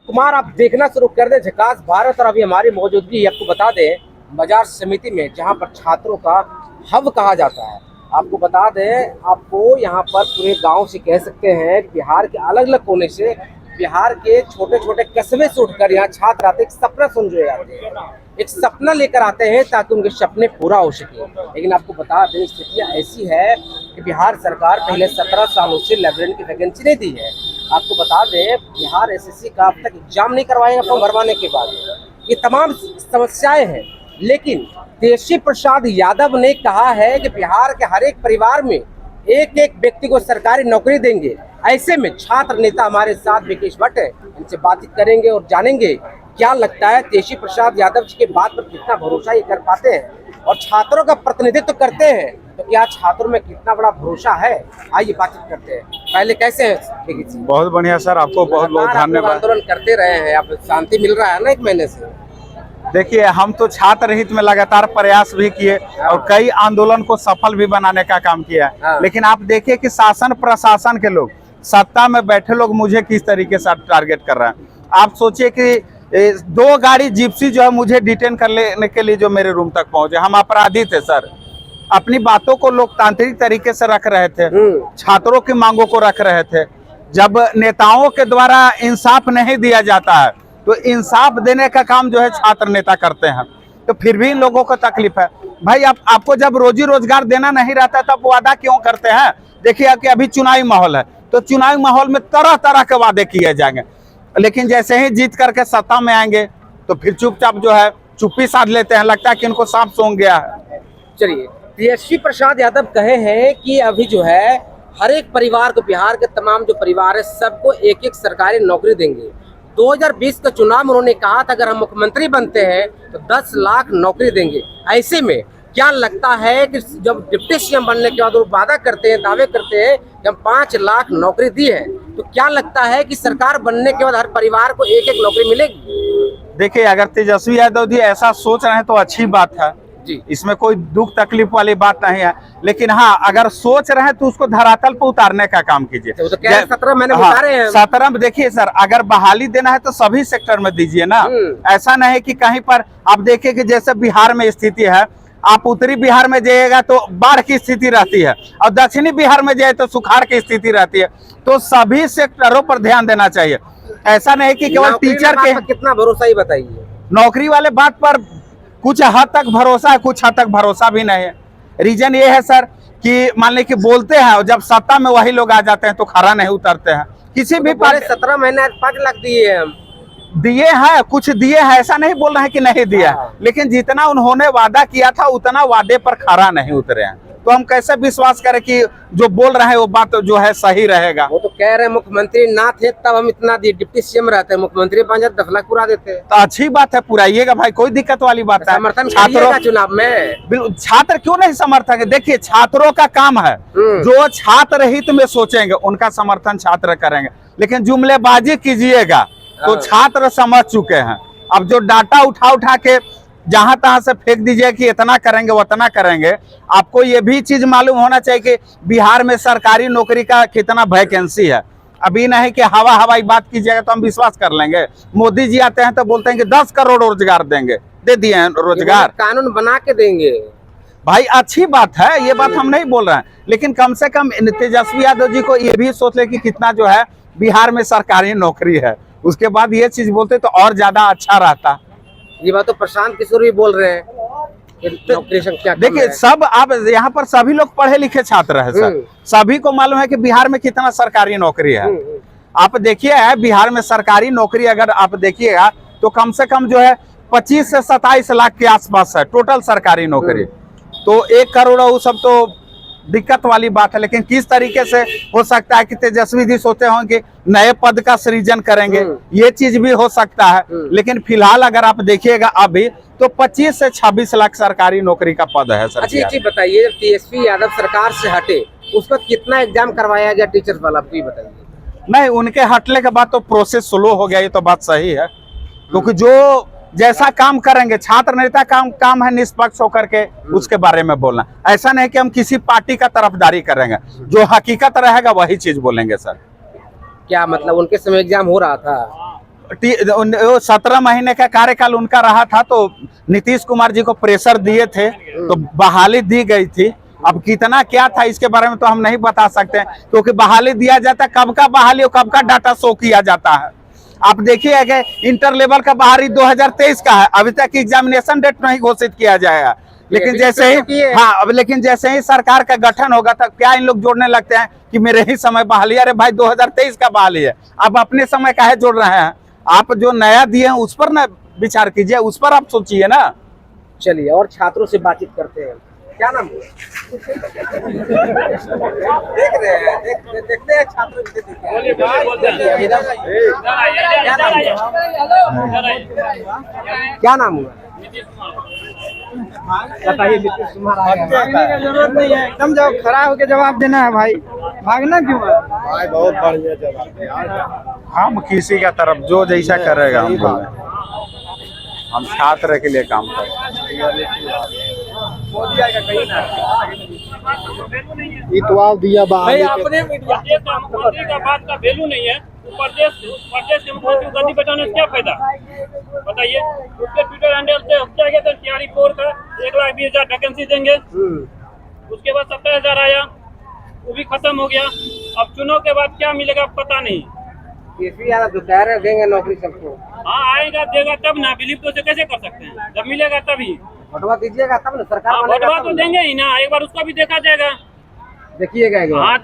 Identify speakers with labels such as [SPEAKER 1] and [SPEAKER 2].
[SPEAKER 1] कुमार, आप देखना शुरू कर दें झकास भारत। और अभी हमारी मौजूदगी आपको बता दें बाजार समिति में, जहां पर छात्रों का हब कहा जाता है। आपको बता दें, आपको यहां पर पूरे गांव से कह सकते हैं, बिहार के अलग अलग कोने से, बिहार के छोटे छोटे कस्बे से उठकर यहाँ छात्र आते, एक सपना सुन आते हैं, एक सपना लेकर आते हैं ताकि उनके सपने पूरा हो सके। लेकिन आपको बता दें, स्थितियाँ ऐसी है कि बिहार सरकार पहले 17 सालों से लाइब्रेरियन की वैकेंसी नहीं दी है। आपको बता दें, बिहार एसएससी का अब तक एग्जाम नहीं करवाएगा फॉर्म भरवाने के बाद। ये तमाम समस्याएं हैं, लेकिन तेजस्वी प्रसाद यादव ने कहा है कि बिहार के हर एक परिवार में एक एक व्यक्ति को सरकारी नौकरी देंगे। ऐसे में छात्र नेता हमारे साथ विकेश भट्ट है, इनसे बातचीत करेंगे और जानेंगे क्या लगता है तेजस्वी प्रसाद यादव जी के बात पर कितना भरोसा ये कर पाते हैं और छात्रों का प्रतिनिधित्व करते हैं, तो क्या छात्रों में कितना बड़ा भरोसा है। आइए बातचीत करते हैं। पहले कैसे हैं?
[SPEAKER 2] बहुत बढ़िया सर, आपको बहुत बहुत धन्यवाद।
[SPEAKER 1] आंदोलन करते रहे हैं, आप शांति मिल रहा है ना 1 महीने से?
[SPEAKER 2] देखिए, हम तो छात्र हित में लगातार प्रयास भी किए और कई आंदोलन को सफल भी बनाने का काम किया है। लेकिन आप देखिए कि शासन प्रशासन के लोग, सत्ता में बैठे लोग मुझे किस तरीके से टारगेट कर रहे हैं। आप सोचिए कि 2 गाड़ी जिप्सी जो है मुझे डिटेन कर लेने के लिए जो मेरे रूम तक पहुंचे। हम अपराधी थे सर, अपनी बातों को लोकतांत्रिक तरीके से रख रहे थे, छात्रों की मांगों को रख रहे थे। जब नेताओं के द्वारा इंसाफ नहीं दिया जाता है तो इंसाफ देने का काम जो है छात्र नेता करते हैं, तो फिर भी इन लोगों को तकलीफ है। भाई आपको जब रोजी रोजगार देना नहीं रहता तब वादा क्यों करते हैं? देखिए कि अभी चुनावी माहौल है, तो चुनावी माहौल में तरह तरह के वादे किए जाएंगे, लेकिन जैसे ही जीत करके सत्ता में आएंगे तो फिर चुपचाप जो है चुप्पी साध लेते हैं। लगता है कि इनको सांप सूंघ गया है।
[SPEAKER 1] चलिए, तेजस्वी प्रसाद यादव कहे हैं कि अभी जो है हर एक परिवार को, बिहार के तमाम जो परिवार है सबको एक एक सरकारी नौकरी देंगे। 2020 का चुनाव में उन्होंने कहा था अगर हम मुख्यमंत्री बनते हैं तो 10 लाख नौकरी देंगे। ऐसे में क्या लगता है कि जब डिप्टी सीएम बनने के बाद वो वादा करते हैं, दावे करते हैं कि हम 5 लाख नौकरी दी है, तो क्या लगता है कि सरकार बनने के बाद हर परिवार को एक एक नौकरी मिलेगी?
[SPEAKER 2] देखिए, अगर तेजस्वी यादव जी ऐसा सोच रहे हैं तो अच्छी बात है जी, इसमें कोई दुख तकलीफ वाली बात नहीं है। लेकिन हाँ, अगर सोच रहे हैं तो उसको धरातल पर उतारने का काम कीजिए।
[SPEAKER 1] तो 17 महीने उतारे हैं।
[SPEAKER 2] 17 में देखिए सर, अगर बहाली देना है तो सभी सेक्टर में दीजिए ना। ऐसा नहीं कि कहीं पर आप देखिए कि जैसे बिहार में स्थिति है, आप उत्तरी बिहार में जाइएगा तो बाढ़ की स्थिति रहती है और दक्षिणी बिहार में जाए तो सुखाड़ की स्थिति रहती है। तो सभी सेक्टरों पर ध्यान देना चाहिए। ऐसा नहीं कि केवल टीचर के
[SPEAKER 1] कितना भरोसा ही बताइए।
[SPEAKER 2] नौकरी वाले बात पर कुछ हद तक भरोसा है, कुछ हद तक भरोसा भी नहीं है। रीजन ये है सर कि मान लीजिए कि बोलते हैं और जब सत्ता में वही लोग आ जाते हैं तो खरा नहीं उतरते हैं। किसी भी पार्टी
[SPEAKER 1] 17 महीने 5 लाख दिए हम,
[SPEAKER 2] दिए हैं, कुछ दिए हैं, ऐसा नहीं बोल रहे हैं कि नहीं दिया, लेकिन जितना उन्होंने वादा किया था उतना वादे पर खरा नहीं उतरे हैं। तो हम कैसे विश्वास करें कि जो बोल रहे हैं वो बात जो है सही रहेगा?
[SPEAKER 1] वो तो कह रहे हैं मुख्यमंत्री ना थे तब हम इतना दिए, डिप्टी सीएम रहते हैं, मुख्यमंत्री बन जाते 10 लाख पूरा देते हैं।
[SPEAKER 2] तो अच्छी बात है, पुराइएगा भाई, कोई दिक्कत वाली बात है।
[SPEAKER 1] समर्थन छात्रों चुनाव में
[SPEAKER 2] बिल्कुल, छात्र क्यों नहीं समर्थक है? देखिए, छात्रों का काम है, जो छात्र हित में सोचेंगे उनका समर्थन छात्र करेंगे। लेकिन जुमलेबाजी कीजिएगा तो छात्र समझ चुके हैं। अब जो डाटा उठा के जहां तहां से फेंक दीजिए कि इतना करेंगे उतना करेंगे। आपको ये भी चीज मालूम होना चाहिए कि बिहार में सरकारी नौकरी का कितना वैकेंसी है। अभी नहीं कि हवाई बात कीजिएगा तो हम विश्वास कर लेंगे। मोदी जी आते हैं तो बोलते हैं कि 10 करोड़ रोजगार देंगे, दे दिए हैं रोजगार,
[SPEAKER 1] कानून बना के देंगे।
[SPEAKER 2] भाई अच्छी बात है, ये बात हम नहीं बोल रहे हैं, लेकिन कम से कम तेजस्वी यादव जी को ये भी सोच ले कि कितना जो है बिहार में सरकारी नौकरी है, उसके बाद ये चीज बोलते तो और ज्यादा अच्छा रहता।
[SPEAKER 1] ये बात तो प्रशांत किशोर भी बोल रहे हैं नौकरी संख्या।
[SPEAKER 2] देखिए, सब आप यहाँ पर सभी लोग पढ़े लिखे छात्र हैं सर, सभी को मालूम है कि बिहार में कितना सरकारी नौकरी है। आप देखिए, बिहार में सरकारी नौकरी अगर आप देखिएगा तो कम से कम जो है 25 से 27 लाख के आसपास है टोटल सरकारी नौकरी। तो 1 करोड़ वो सब तो दिक्कत वाली बात है। लेकिन किस तरीके से हो सकता है कि तेजस्वी जी सोचते हों कि नए पद का सृजन करेंगे, ये चीज भी हो सकता है। लेकिन फिलहाल अगर आप देखिएगा अभी तो 25 से 26 लाख सरकारी नौकरी का पद है सर।
[SPEAKER 1] अच्छा, एक चीज बताइए, जब तेजस्वी यादव सरकार से हटे उस वक्त कितना एग्जाम करवाया गया टीचर्स वाला, आपको बताइए?
[SPEAKER 2] नहीं, उनके हटने के बाद तो प्रोसेस स्लो हो गया, ये तो बात सही है। क्योंकि जो जैसा काम करेंगे, छात्र नेता काम है निष्पक्ष होकर के उसके बारे में बोलना। ऐसा नहीं कि हम किसी पार्टी का तरफदारी करेंगे, जो हकीकत रहेगा वही चीज बोलेंगे सर।
[SPEAKER 1] क्या मतलब उनके समय एग्जाम हो रहा था?
[SPEAKER 2] 17 महीने का कार्यकाल उनका रहा था, तो नीतीश कुमार जी को प्रेशर दिए थे तो बहाली दी गई थी। अब कितना क्या था इसके बारे में तो हम नहीं बता सकते, क्योंकि बहाली दिया जाता है, कब का बहाली और कब का डाटा शो किया जाता है। आप देखिए कि इंटर लेवल का बहाली 2023 का है, अभी तक एग्जामिनेशन डेट नहीं घोषित किया जाएगा। लेकिन जैसे ही अब लेकिन जैसे ही सरकार का गठन होगा तब क्या इन लोग जोड़ने लगते हैं कि मेरे ही समय बहाली, अरे भाई 2023 का बहाली है, आप अपने समय काहे जोड़ रहे हैं? आप जो नया दिए हैं उस पर ना विचार कीजिए, उस पर आप सोचिए ना।
[SPEAKER 1] चलिए और छात्रों से बातचीत करते हैं। क्या नाम है? देख रहे हैं, देखते हैं छात्रों की स्थिति क्या है। क्या नाम हुआ? बताइए। नीतीश कुमार आया।
[SPEAKER 3] भागने का जरूरत नहीं है, एकदम जाओ, खड़ा होकर जवाब देना है भाई, भागना क्यों है
[SPEAKER 4] भाई? बहुत बढ़िया जवाब।
[SPEAKER 2] हम किसी का तरफ जो जैसा करेगा हम बोले, हम छात्र के लिए काम करें।
[SPEAKER 1] मोदी आएगा कहीं ना।
[SPEAKER 4] इतवाल दिया
[SPEAKER 1] भाई अपने मीडिया
[SPEAKER 5] मुख्यमंत्री का बात का वैल्यू नहीं है। प्रदेश के मुख्यमंत्री को गद्दी बैठाने से क्या फायदा बताइए? उसके ट्विटर हैंडल से क्या कहते हैं, तैयारी फोर का 1,20,000 वैकेंसी देंगे, उसके बाद 70,000 आया, वो भी खत्म हो गया। अब चुनाव के बाद क्या मिलेगा पता नहीं।
[SPEAKER 1] तो कह रहे देंगे नौकरी सबको।
[SPEAKER 5] हाँ आएगा देगा तब ना, बिलीव तो कैसे कर सकते हैं? जब मिलेगा तभी
[SPEAKER 1] भटवा दीजिएगा तब ना सरकार
[SPEAKER 5] भटवा तो देंगे ही ना, एक बार उसका भी देखा जाएगा।
[SPEAKER 1] देखिएगा एक बार।
[SPEAKER 5] हाँ